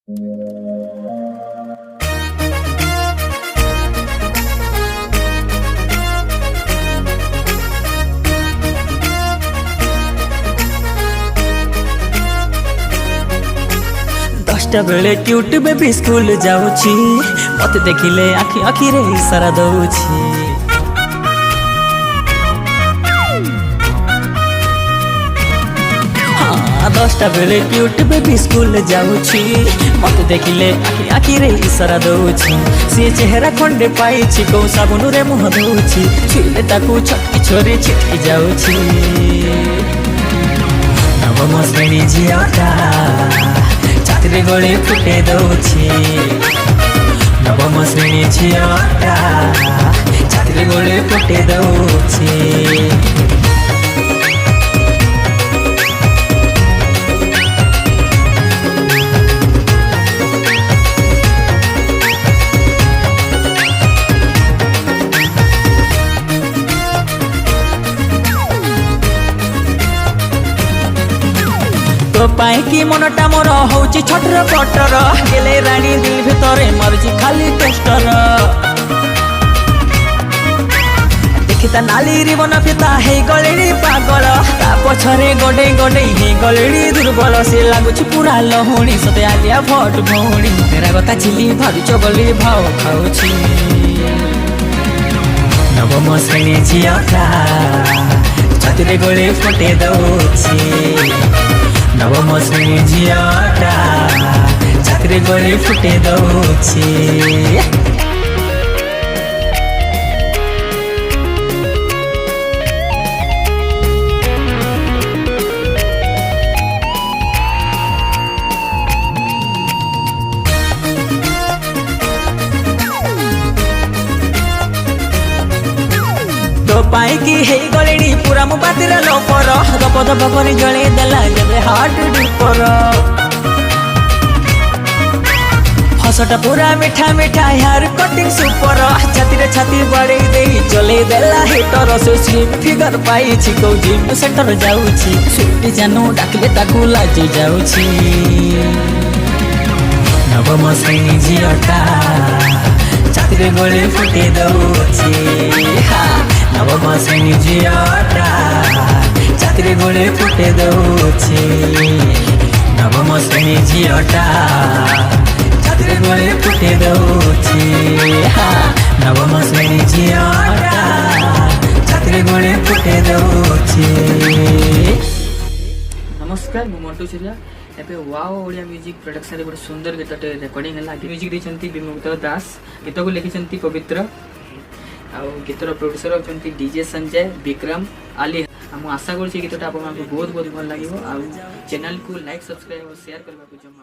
दसटा बेले cute baby school जाऊची मत देखिले आखि आखि रे इशारा दउची। हाँ 10टा बेले क्यूट बेबी स्कूल जाऊची मत देखिले आखि आखि रे इशारा दउची। से चेहरा खंडे पाइछि को साबुन रे मुह दउची छुले ताकू छटकी छोरी छिटकी जाऊची। नवम श्रेणी झियाटा छाती गले फुटे दउछि। नवम श्रेणी झियाटा छाती गले फुटे दउछि। तो पाए कि मनटा मोर होची छटर पटर गेले रानी दिल भितरे मरजी खाली टेस्टर। देखिता नाली रिबन फिता हे गलेडी पागल ता पछरे गोडे गोडे हे गलेडी दुर्बल। से लागुछि पूरा लहुणी सते आलिया भट भौणी तेरा गता चिली भारी चगली भाव खाउछि। नवम श्रेणी झियाटा छाती गले फुटे दउछि। नवम श्रेणी झियाटा छाती गले फुटे दउछि। तो पाए कि हे गलेडी पूरा मो बातिर लोपर दप दप करी जळे देला जबे हार्ट डिपर। हसटा पूरा मीठा मीठा हेयर कटिंग सुपर छाती रे छाती बड़े देई चले देला हिटर। से स्लिम फिगर पाइछि को जिम सेंटर जाउछि सुटी जानू डाकले ताकू लाजि जाउछि। नवम श्रेणी झियाटा छाती रे गले फुटे दउछि। नवम श्रेणी झियाटा छाती रे गले फुटे दउछि। नवम श्रेणी झियाटा छाती रे गले फुटे दउछि। नवम श्रेणी झियाटा छाती रे गले फुटे दउछि। नमस्कार मु मंटू सिरिया एबे वाओ ओडिया म्यूजिक प्रोडक्शन रे गोटे सुंदर गीतटे रेकॉर्डिंग हला। म्यूजिक देछंती विमुक्त दास गीत को लिखिछंती पवित्र आउ गीतर प्रोड्यूसर होचंती डीजे संजय विक्रम आली। हम आशा करछि गीतटा आपन बहुत बहुत भल लागिवो। आउ चैनल को लाइक सब्सक्राइब और शेयर करबा को जमा